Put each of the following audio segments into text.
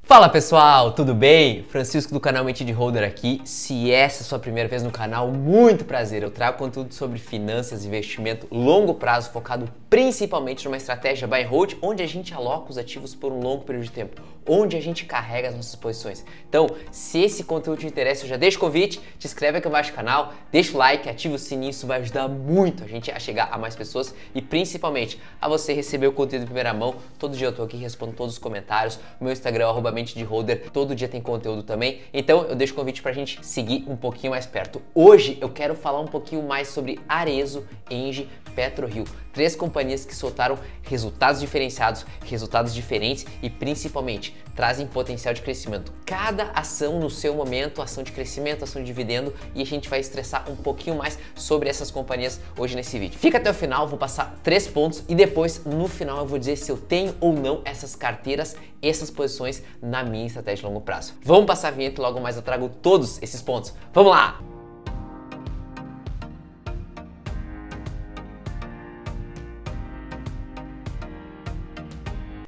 Fala pessoal, tudo bem? Francisco do canal Mente de Holder aqui. Se essa é a sua primeira vez no canal, muito prazer. Eu trago conteúdo sobre finanças, investimento, longo prazo, focado principalmente numa estratégia buy and hold, onde a gente aloca os ativos por um longo período de tempo, onde a gente carrega as nossas posições. Então, se esse conteúdo te interessa, eu já deixo o convite, te inscreve aqui embaixo no canal, deixa o like, ativa o sininho, isso vai ajudar muito a gente a chegar a mais pessoas e principalmente a você receber o conteúdo em primeira mão. Todo dia eu tô aqui, respondo todos os comentários. O meu Instagram é @mente de holder, todo dia tem conteúdo também. Então eu deixo o convite pra gente seguir um pouquinho mais perto. Hoje eu quero falar um pouquinho mais sobre Arezzo, Engie, PetroRio, três companhias que soltaram resultados diferenciados, resultados diferentes e principalmente trazem potencial de crescimento. Cada ação no seu momento, ação de crescimento, ação de dividendo, e a gente vai estressar um pouquinho mais sobre essas companhias hoje nesse vídeo. Fica até o final, vou passar 3 pontos e depois no final eu vou dizer se eu tenho ou não essas carteiras, essas posições na minha estratégia de longo prazo. Vamos passar a vinheta e logo mais eu trago todos esses pontos. Vamos lá!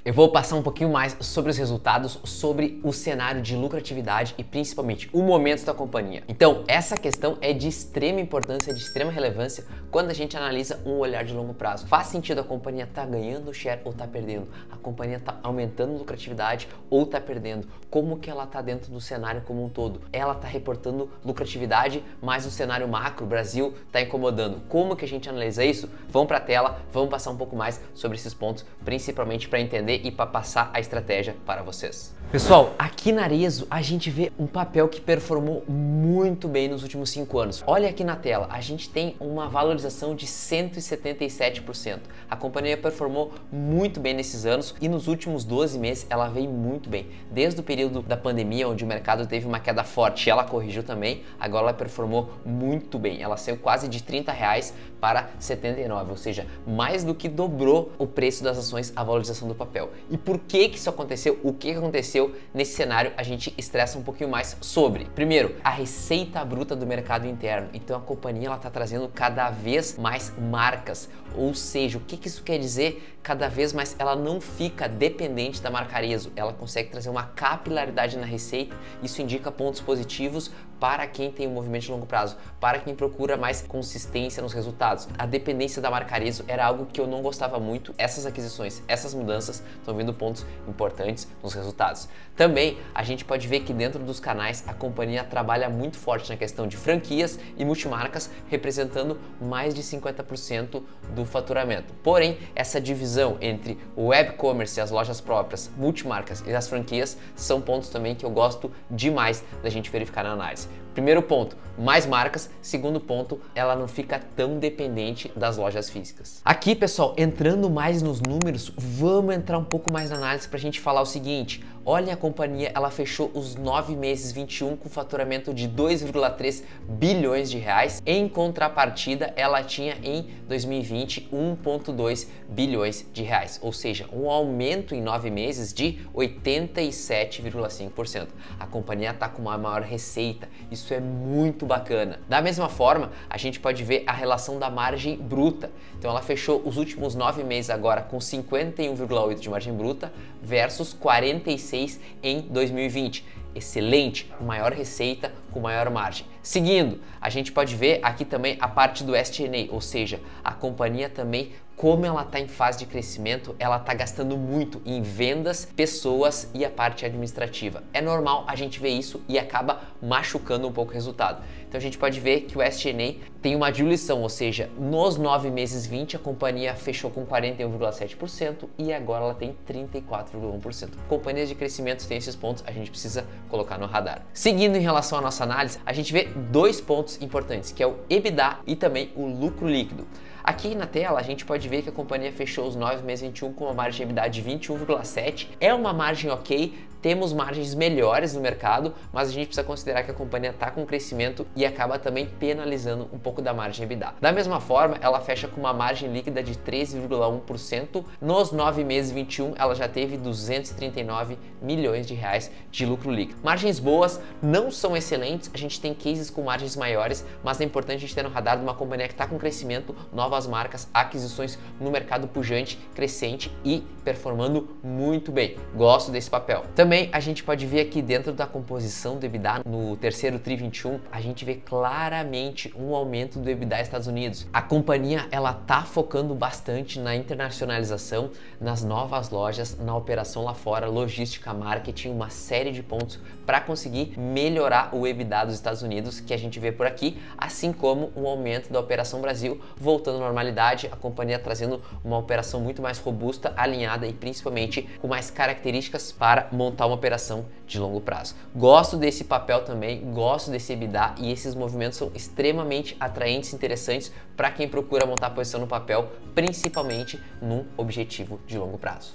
Eu vou passar um pouquinho mais sobre os resultados, sobre o cenário de lucratividade e principalmente o momento da companhia. Então, essa questão é de extrema importância, de extrema relevância quando a gente analisa um olhar de longo prazo. Faz sentido a companhia estar ganhando share ou estar perdendo? A companhia está aumentando lucratividade ou está perdendo? Como que ela está dentro do cenário como um todo? Ela está reportando lucratividade, mas o cenário macro, o Brasil, está incomodando. Como que a gente analisa isso? Vamos para a tela, vamos passar um pouco mais sobre esses pontos, principalmente para entender e para passar a estratégia para vocês. Pessoal, aqui na Arezzo a gente vê um papel que performou muito bem nos últimos 5 anos. Olha aqui na tela, a gente tem uma valorização de 177%. A companhia performou muito bem nesses anos e nos últimos 12 meses ela veio muito bem. Desde o período da pandemia, onde o mercado teve uma queda forte e ela corrigiu também, agora ela performou muito bem. Ela saiu quase de R$30 para 79, ou seja, mais do que dobrou o preço das ações, a valorização do papel. E por que isso aconteceu? O que aconteceu nesse cenário? A gente estressa um pouquinho mais sobre. Primeiro, a receita bruta do mercado interno. Então a companhia ela está trazendo cada vez mais marcas. Ou seja, o que isso quer dizer? Cada vez mais ela não fica dependente da marca Arezzo. Ela consegue trazer uma capilaridade na receita. Isso indica pontos positivos para quem tem um movimento de longo prazo, para quem procura mais consistência nos resultados. A dependência da marca Arezzo era algo que eu não gostava muito. Essas aquisições, essas mudanças estão vindo pontos importantes nos resultados. Também a gente pode ver que dentro dos canais a companhia trabalha muito forte na questão de franquias e multimarcas, representando mais de 50% do faturamento. Porém, essa divisão entre o web commerce, as lojas próprias, multimarcas e as franquias são pontos também que eu gosto demais da gente verificar na análise. Primeiro ponto, mais marcas. Segundo ponto, ela não fica tão dependente das lojas físicas. Aqui, pessoal, entrando mais nos números, vamos entrar um pouco mais na análise para a gente falar o seguinte. Olha, a companhia, ela fechou os 9 meses 21 com faturamento de 2,3 bilhões de reais. Em contrapartida, ela tinha em 2020 1,2 bilhões de reais, ou seja, um aumento em 9 meses de 87,5%. A companhia está com uma maior receita. Isso é muito bacana. Da mesma forma, a gente pode ver a relação da margem bruta. Então ela fechou os últimos 9 meses agora com 51,8 de margem bruta versus 46 em 2020. Excelente, maior receita com maior margem. Seguindo, a gente pode ver aqui também a parte do SG&A, ou seja, a companhia também, como ela está em fase de crescimento, ela está gastando muito em vendas, pessoas e a parte administrativa. É normal a gente ver isso e acaba machucando um pouco o resultado. Então a gente pode ver que o SG&A tem uma diluição, ou seja, nos 9 meses 20 a companhia fechou com 41,7% e agora ela tem 34,1%. Companhias de crescimento têm esses pontos, a gente precisa colocar no radar. Seguindo em relação à nossa análise, a gente vê 2 pontos importantes, que é o EBITDA e também o lucro líquido. Aqui na tela a gente pode ver que a companhia fechou os 9 meses 21 com uma margem de EBITDA de 21,7%. É uma margem ok, temos margens melhores no mercado, mas a gente precisa considerar que a companhia está com crescimento e acaba também penalizando um pouco da margem EBITDA. Da mesma forma, ela fecha com uma margem líquida de 13,1%. Nos 9 meses 21, ela já teve 239 milhões de reais de lucro líquido. Margens boas, não são excelentes, a gente tem cases com margens maiores, mas é importante a gente ter no radar de uma companhia que está com crescimento, novas marcas, aquisições no mercado pujante, crescente e performando muito bem. Gosto desse papel. Também Também a gente pode ver aqui dentro da composição do EBITDA, no terceiro TRI 21, a gente vê claramente um aumento do EBITDA Estados Unidos. A companhia, ela tá focando bastante na internacionalização, nas novas lojas, na operação lá fora, logística, marketing, uma série de pontos para conseguir melhorar o EBITDA dos Estados Unidos, que a gente vê por aqui, assim como um aumento da operação Brasil, voltando à normalidade, a companhia trazendo uma operação muito mais robusta, alinhada e principalmente com mais características para montar uma operação de longo prazo. Gosto desse papel também, gosto desse EBITDA e esses movimentos são extremamente atraentes e interessantes para quem procura montar posição no papel, principalmente num objetivo de longo prazo.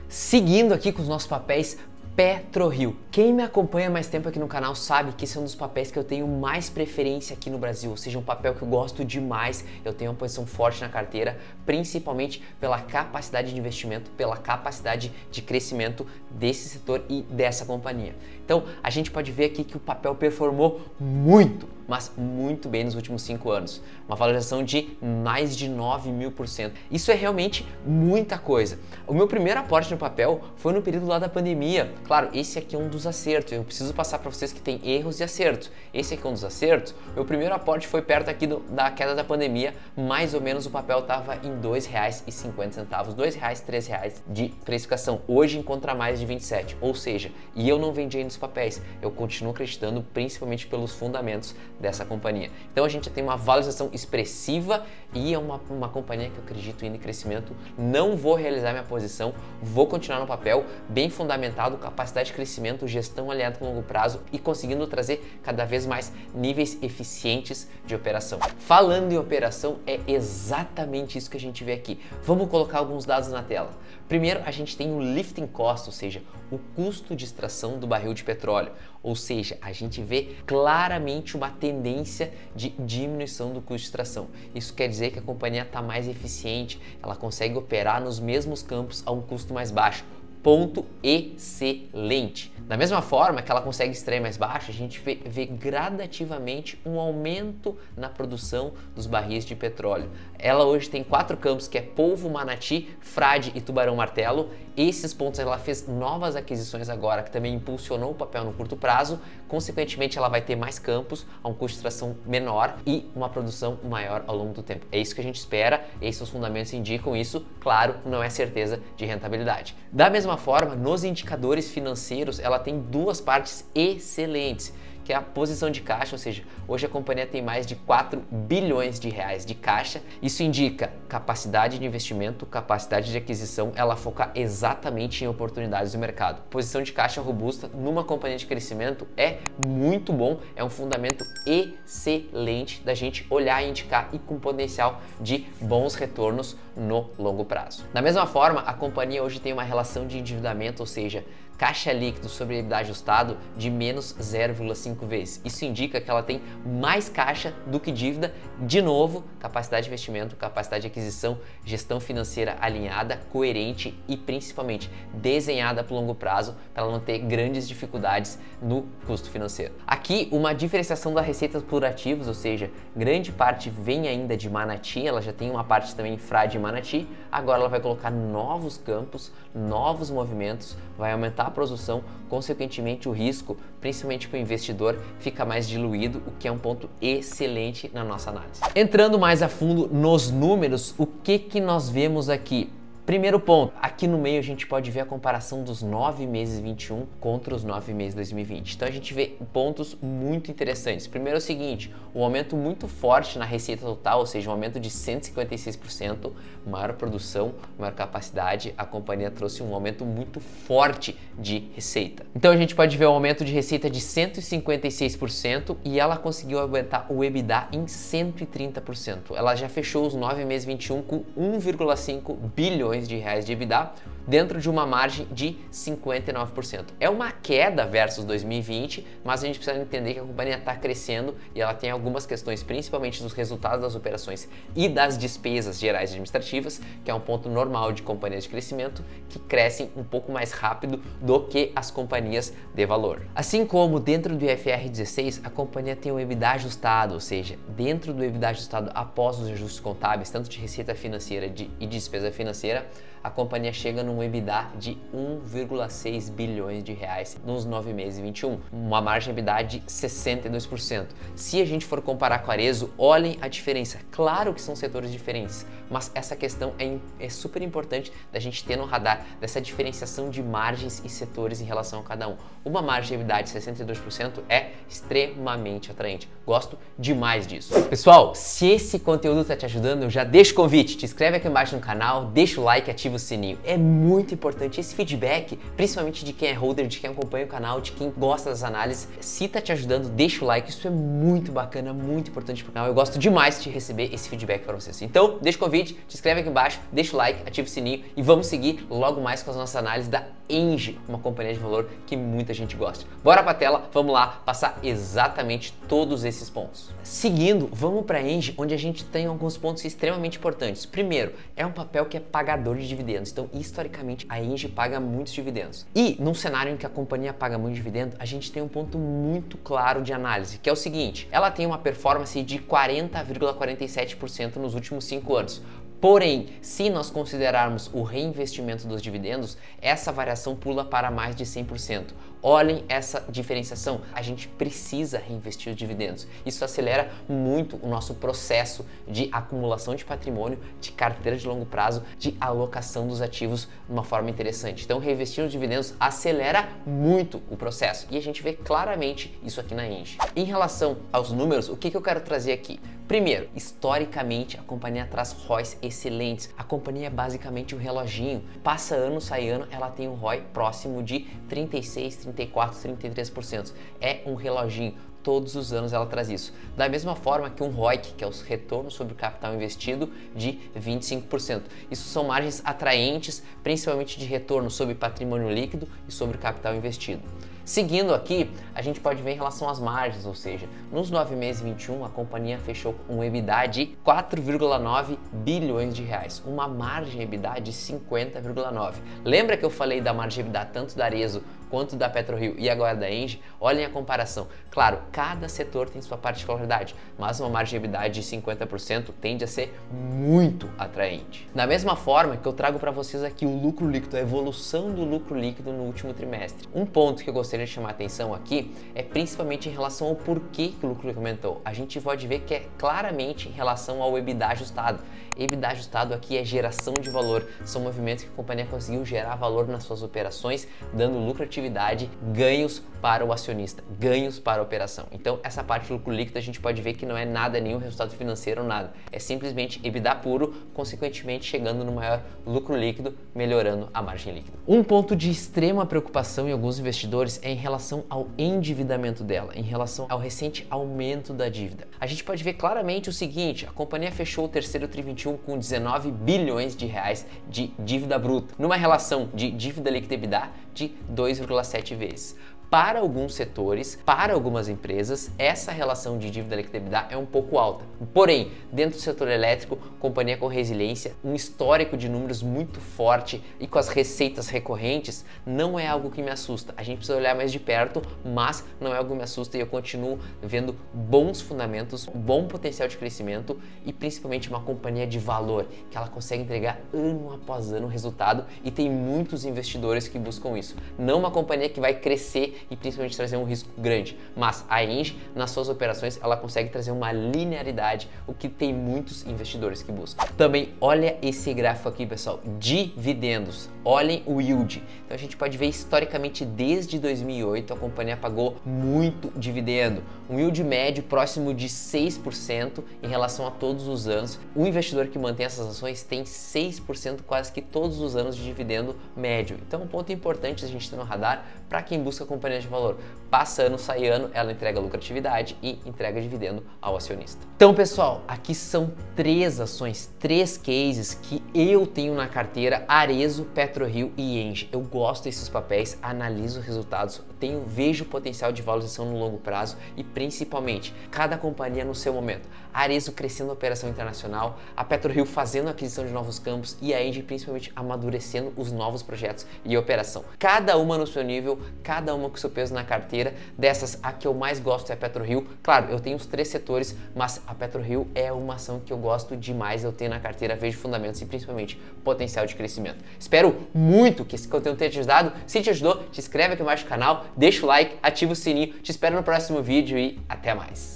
Seguindo aqui com os nossos papéis, PetroRio. Quem me acompanha mais tempo aqui no canal sabe que esse é um dos papéis que eu tenho mais preferência aqui no Brasil, ou seja, um papel que eu gosto demais, eu tenho uma posição forte na carteira, principalmente pela capacidade de investimento, pela capacidade de crescimento desse setor e dessa companhia. Então, a gente pode ver aqui que o papel performou muito, mas muito bem nos últimos 5 anos. Uma valorização de mais de 9.000%. Isso é realmente muita coisa. O meu primeiro aporte no papel foi no período lá da pandemia. Claro, esse aqui é um dos acertos. Eu preciso passar para vocês que tem erros e acertos. Esse aqui é um dos acertos. Meu primeiro aporte foi perto aqui da queda da pandemia. Mais ou menos o papel estava em R$ 2,50, R$ 2,00, R$ 3,00 de precificação. Hoje encontra mais de 27. Ou seja, e eu não vendi ainda os papéis. Eu continuo acreditando principalmente pelos fundamentos dessa companhia. Então a gente tem uma valorização expressiva e é uma companhia que eu acredito em crescimento. Não vou realizar minha posição, vou continuar no papel, bem fundamentado, capacidade de crescimento, gestão alinhada com longo prazo e conseguindo trazer cada vez mais níveis eficientes de operação. Falando em operação, é exatamente isso que a gente vê aqui. Vamos colocar alguns dados na tela. Primeiro, a gente tem o lifting cost, ou seja, o custo de extração do barril de petróleo. Ou seja, a gente vê claramente uma tendência de diminuição do custo de extração. Isso quer dizer que a companhia está mais eficiente, ela consegue operar nos mesmos campos a um custo mais baixo. Ponto excelente. Da mesma forma que ela consegue extrair mais baixo, a gente vê gradativamente um aumento na produção dos barris de petróleo. Ela hoje tem 4 campos, que é Polvo, Manati, Frade e Tubarão Martelo. Esses pontos ela fez novas aquisições agora, que também impulsionou o papel no curto prazo. Consequentemente, ela vai ter mais campos, a um custo de extração menor e uma produção maior ao longo do tempo. É isso que a gente espera, esses os fundamentos indicam isso. Claro, não é certeza de rentabilidade. Da mesma forma, nos indicadores financeiros, ela tem duas partes excelentes, que é a posição de caixa, ou seja, hoje a companhia tem mais de 4 bilhões de reais de caixa. Isso indica capacidade de investimento, capacidade de aquisição, ela foca exatamente em oportunidades do mercado. Posição de caixa robusta numa companhia de crescimento é muito bom, é um fundamento excelente da gente olhar e indicar e com potencial de bons retornos no longo prazo. Da mesma forma, a companhia hoje tem uma relação de endividamento, ou seja, caixa líquido sobre EBITDA ajustado de menos 0,5 vezes. Isso indica que ela tem mais caixa do que dívida. De novo, capacidade de investimento, capacidade de aquisição, gestão financeira alinhada, coerente e principalmente desenhada para o longo prazo para ela não ter grandes dificuldades no custo financeiro. Aqui, uma diferenciação das receitas por ativos, ou seja, grande parte vem ainda de Manati, ela já tem uma parte também em Frade e Manati, agora ela vai colocar novos campos, novos movimentos, vai aumentar a produção, consequentemente o risco, principalmente para o investidor, fica mais diluído, o que é um ponto excelente na nossa análise. Entrando mais a fundo nos números, o que nós vemos aqui? Primeiro ponto, aqui no meio a gente pode ver a comparação dos 9 meses 21 contra os 9 meses 2020. Então a gente vê pontos muito interessantes. Primeiro é o seguinte, um aumento muito forte na receita total, ou seja, um aumento de 156%, maior produção, maior capacidade, a companhia trouxe um aumento muito forte de receita. Então a gente pode ver um aumento de receita de 156% e ela conseguiu aumentar o EBITDA em 130%. Ela já fechou os 9 meses 21 com 1,5 bilhões de reais de EBITDA dentro de uma margem de 59%. É uma queda versus 2020, mas a gente precisa entender que a companhia está crescendo e ela tem algumas questões, principalmente dos resultados das operações e das despesas gerais administrativas, que é um ponto normal de companhias de crescimento que crescem um pouco mais rápido do que as companhias de valor. Assim como dentro do IFR 16, a companhia tem o EBITDA ajustado, ou seja, dentro do EBITDA ajustado após os ajustes contábeis, tanto de receita financeira e de despesa financeira, a companhia chega num EBITDA de 1,6 bilhões de reais nos 9 meses e 21, uma margem EBITDA de 62%. Se a gente for comparar com a Arezzo, olhem a diferença. Claro que são setores diferentes, mas essa questão é super importante da gente ter no radar, dessa diferenciação de margens e setores em relação a cada um. Uma margem de EBITDA de 62% é extremamente atraente. Gosto demais disso. Pessoal, se esse conteúdo está te ajudando, já deixa o convite, te inscreve aqui embaixo no canal, deixa o like e ativa o sininho. É muito importante esse feedback, principalmente de quem é holder, de quem acompanha o canal, de quem gosta das análises. Se tá te ajudando, deixa o like, isso é muito bacana, muito importante pro canal. Eu gosto demais de receber esse feedback para vocês. Então, deixa o convite, te inscreve aqui embaixo, deixa o like, ativa o sininho e vamos seguir logo mais com as nossas análises da Engie, uma companhia de valor que muita gente gosta. Bora pra tela, vamos lá passar exatamente todos esses pontos. Seguindo, vamos para a Engie, onde a gente tem alguns pontos extremamente importantes. Primeiro, é um papel que é pagador de dividendos. Então, historicamente, a Engie paga muitos dividendos. E num cenário em que a companhia paga muito dividendo, a gente tem um ponto muito claro de análise, que é o seguinte: ela tem uma performance de 40,47% nos últimos 5 anos. Porém, se nós considerarmos o reinvestimento dos dividendos, essa variação pula para mais de 100%. Olhem essa diferenciação, a gente precisa reinvestir os dividendos. Isso acelera muito o nosso processo de acumulação de patrimônio, de carteira de longo prazo, de alocação dos ativos de uma forma interessante. Então, reinvestir os dividendos acelera muito o processo e a gente vê claramente isso aqui na Engie. Em relação aos números, o que eu quero trazer aqui? Primeiro, historicamente, a companhia traz ROIs excelentes. A companhia é basicamente um reloginho. Passa ano, sai ano, ela tem um ROI próximo de 36, 34, 33%. É um reloginho. Todos os anos ela traz isso. Da mesma forma que um ROIC, que é o retorno sobre o capital investido, de 25%. Isso são margens atraentes, principalmente de retorno sobre patrimônio líquido e sobre o capital investido. Seguindo aqui, a gente pode ver em relação às margens, ou seja, nos 9 meses e 21, a companhia fechou com um EBITDA de 4,9 bilhões de reais, uma margem EBITDA de 50,9. Lembra que eu falei da margem EBITDA tanto da Arezzo quanto da PetroRio e agora da Engie? Olhem a comparação. Claro, cada setor tem sua particularidade, mas uma margem de EBITDA de 50% tende a ser muito atraente. Da mesma forma que eu trago para vocês aqui o lucro líquido, a evolução do lucro líquido no último trimestre. Um ponto que eu gostaria de chamar a atenção aqui é principalmente em relação ao porquê que o lucro líquido aumentou. A gente pode ver que é claramente em relação ao EBITDA ajustado. EBITDA ajustado aqui é geração de valor, são movimentos que a companhia conseguiu gerar valor nas suas operações, dando lucratividade, ganhos para o acionista, ganhos para a operação. Então, essa parte do lucro líquido a gente pode ver que não é nada, nenhum resultado financeiro ou nada. É simplesmente EBITDA puro, consequentemente chegando no maior lucro líquido, melhorando a margem líquida. Um ponto de extrema preocupação em alguns investidores é em relação ao endividamento dela, em relação ao recente aumento da dívida. A gente pode ver claramente o seguinte: a companhia fechou o terceiro tri 21 com 19 bilhões de reais de dívida bruta, numa relação de dívida líquida EBITDA de 2,7 vezes. Para alguns setores, para algumas empresas, essa relação de dívida líquida EBITDA é um pouco alta. Porém, dentro do setor elétrico, companhia com resiliência, um histórico de números muito forte e com as receitas recorrentes, não é algo que me assusta. A gente precisa olhar mais de perto, mas não é algo que me assusta e eu continuo vendo bons fundamentos, bom potencial de crescimento e principalmente uma companhia de valor, que ela consegue entregar ano após ano resultado e tem muitos investidores que buscam isso. Não uma companhia que vai crescer e principalmente trazer um risco grande, mas a Engie, nas suas operações, ela consegue trazer uma linearidade, o que tem muitos investidores que buscam. Também olha esse gráfico aqui, pessoal, dividendos. Olhem o yield. Então a gente pode ver historicamente desde 2008 a companhia pagou muito dividendo, um yield médio próximo de 6% em relação a todos os anos. O investidor que mantém essas ações tem 6% quase que todos os anos de dividendo médio. Então um ponto importante a gente ter no radar para quem busca companhia de valor. Passa ano, sai ano, ela entrega lucratividade e entrega dividendo ao acionista. Então, pessoal, aqui são 3 ações, 3 cases que eu tenho na carteira: Arezzo, PetroRio e Engie. Eu gosto desses papéis, analiso os resultados, vejo o potencial de valorização no longo prazo e principalmente cada companhia no seu momento. A Arezzo crescendo a operação internacional, a PetroRio fazendo a aquisição de novos campos e a Engie principalmente amadurecendo os novos projetos e operação. Cada uma no seu nível, cada uma com seu peso na carteira carteira. Dessas, a que eu mais gosto é a PetroRio. Claro, eu tenho os 3 setores, mas a PetroRio é uma ação que eu gosto demais, eu tenho na carteira, vejo fundamentos e principalmente potencial de crescimento. Espero muito que esse conteúdo tenha te ajudado. Se te ajudou, te inscreve aqui embaixo no canal, deixa o like, ativa o sininho. Te espero no próximo vídeo e até mais.